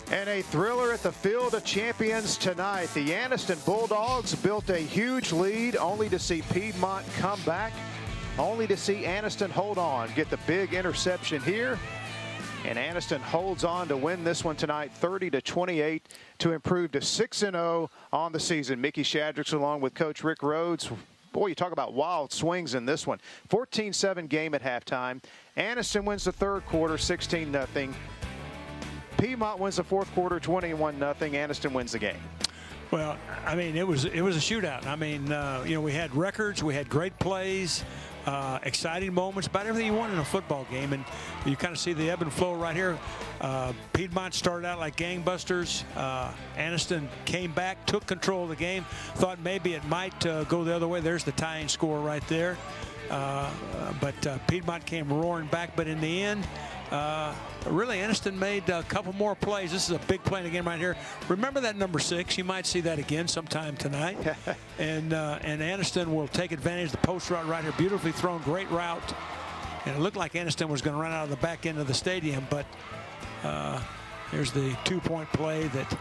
And a thriller at the Field of Champions tonight. The Anniston Bulldogs built a huge lead only to see Piedmont come back, only to see Anniston hold on, get the big interception here. And Anniston holds on to win this one tonight 30-28 to improve to 6-0 on the season. Mickey Shadricks along with Coach Rick Rhodes. Boy, you talk about wild swings in this one. 14-7 game at halftime. Anniston wins the third quarter 16-0. Piedmont wins the fourth quarter 21-0. Anniston wins the game. Well, I mean, it was a shootout. I mean, you know, we had records, we had great plays, exciting moments, about everything you want in a football game, and you kind of see the ebb and flow right here. Piedmont started out like gangbusters. Anniston came back, took control of the game, thought maybe it might go the other way. There's the tying score right there. But Piedmont came roaring back, but in the end, really, Anniston made a couple more plays. This is a big play in the game right here. Remember that number 6. You might see that again sometime tonight. and Anniston will take advantage of the post route right here. Beautifully thrown, great route. And it looked like Anniston was going to run out of the back end of the stadium, but here's the 2-point play that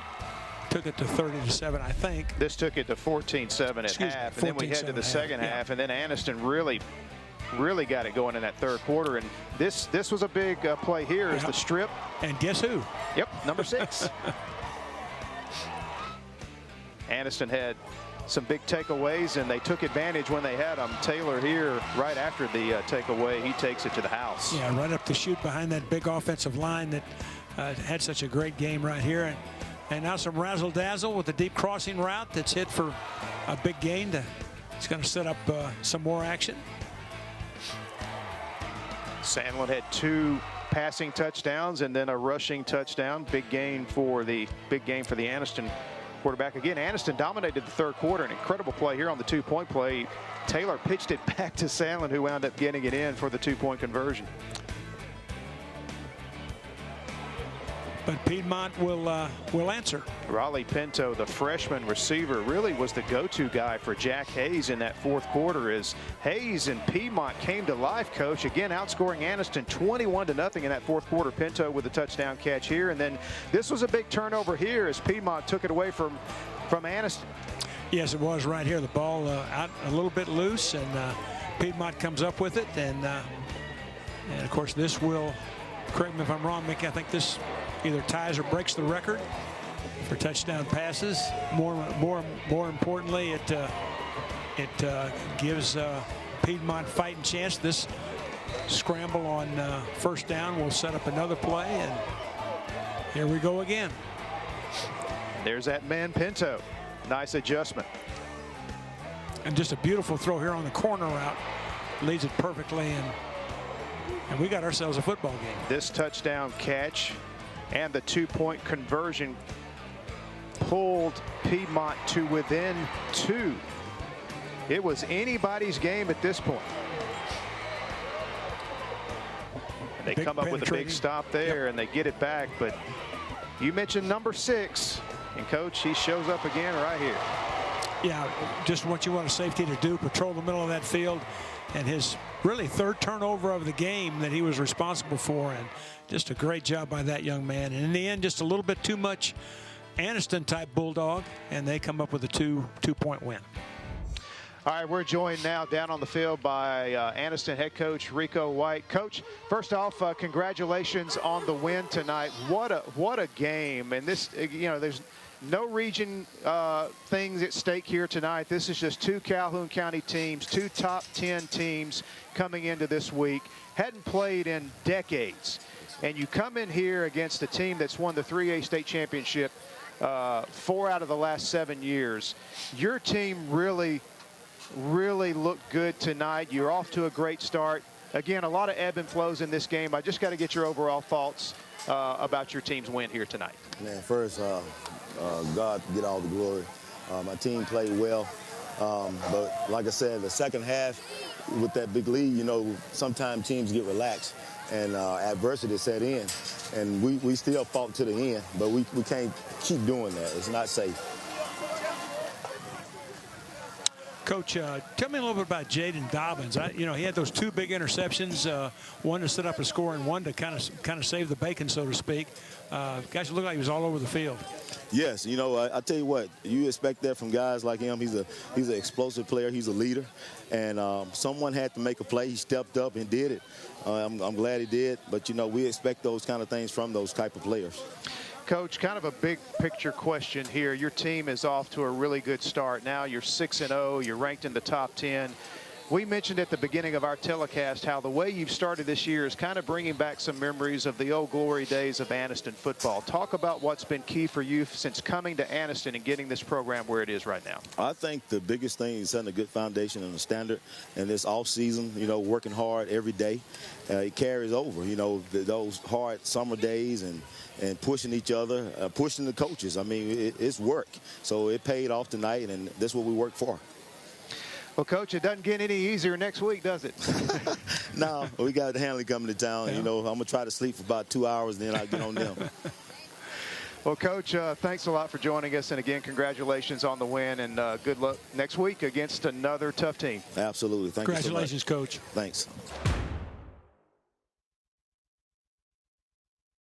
took it to 30-7, I think. This took it to 14-7 at half, and then we head to the second half, and then Anniston really got it going in that third quarter. And this was a big play here is the strip. And guess who? Yep, number 6. Anniston had some big takeaways, and they took advantage when they had them. Taylor here, right after the takeaway, he takes it to the house. Yeah, right up the chute behind that big offensive line that had such a great game right here. And now some razzle-dazzle with the deep crossing route that's hit for a big gain. It's going to set up some more action. Sandlin had 2 passing touchdowns and then a rushing touchdown. Big gain for the Anniston quarterback. Again, Anniston dominated the third quarter. An incredible play here on the 2-point play. Taylor pitched it back to Sandlin, who wound up getting it in for the 2-point conversion. But Piedmont will answer. Raleigh Pinto, the freshman receiver, really was the go-to guy for Jack Hayes in that fourth quarter as Hayes and Piedmont came to life, Coach. Again, outscoring Anniston 21-0 in that fourth quarter. Pinto with a touchdown catch here. And then this was a big turnover here as Piedmont took it away from Anniston. Yes, it was right here. The ball out a little bit loose, and Piedmont comes up with it. And of course, this will, correct me if I'm wrong, Mickey, I think this either ties or breaks the record for touchdown passes. More importantly, it gives Piedmont fighting chance. This scramble on first down will set up another play, and here we go again. There's that man Pinto. Nice adjustment. And just a beautiful throw here on the corner route. Leads it perfectly, and we got ourselves a football game. This touchdown catch and the 2-point conversion pulled Piedmont to within 2. It was anybody's game at this point. And they come up with a big stop there, and they get it back. But you mentioned number 6, and Coach, he shows up again right here. Yeah, just what you want a safety to do, patrol the middle of that field, and his really third turnover of the game that he was responsible for, and just a great job by that young man. And in the end, just a little bit too much Anniston-type Bulldog, and they come up with a two-point win. All right, we're joined now down on the field by Anniston head coach Rico White. Coach, first off, congratulations on the win tonight. What a game! And this, you know, there's no region things at stake here tonight. This is just 2 Calhoun County teams, 2 top 10 teams coming into this week. Hadn't played in decades. And you come in here against a team that's won the 3A state championship 4 out of the last 7 years. Your team really looked good tonight. You're off to a great start. Again, a lot of ebb and flows in this game. I just got to get your overall thoughts about your team's win here tonight. Man, first, God get all the glory. My team played well. But like I said, the second half, with that big lead, you know, sometimes teams get relaxed and adversity set in. And we still fought to the end, but we can't keep doing that. It's not safe. Coach, tell me a little bit about Jaden Dobbins. You know, he had those 2 big interceptions, one to set up a score and one to kind of save the bacon, so to speak. Guys, it looked like he was all over the field. Yes, you know, I tell you what, you expect that from guys like him. He's an explosive player. He's a leader, and someone had to make a play. He stepped up and did it. I'm glad he did, but you know, we expect those kind of things from those type of players. Coach, kind of a big picture question here. Your team is off to a really good start. Now you're 6-0. You're ranked in the top 10. We mentioned at the beginning of our telecast how the way you've started this year is kind of bringing back some memories of the old glory days of Anniston football. Talk about what's been key for you since coming to Anniston and getting this program where it is right now. I think the biggest thing is setting a good foundation and a standard. And this off season, you know, working hard every day, it carries over. You know, those hard summer days and pushing each other, pushing the coaches. I mean, it's work. So it paid off tonight, and that's what we work for. Well, Coach, it doesn't get any easier next week, does it? No, we got Hanley coming to town. Yeah. You know, I'm going to try to sleep for about 2 hours, and then I'll get on them. Well, Coach, thanks a lot for joining us. And, again, congratulations on the win. And good luck next week against another tough team. Absolutely. Thank you so much. Congratulations, Coach. Thanks.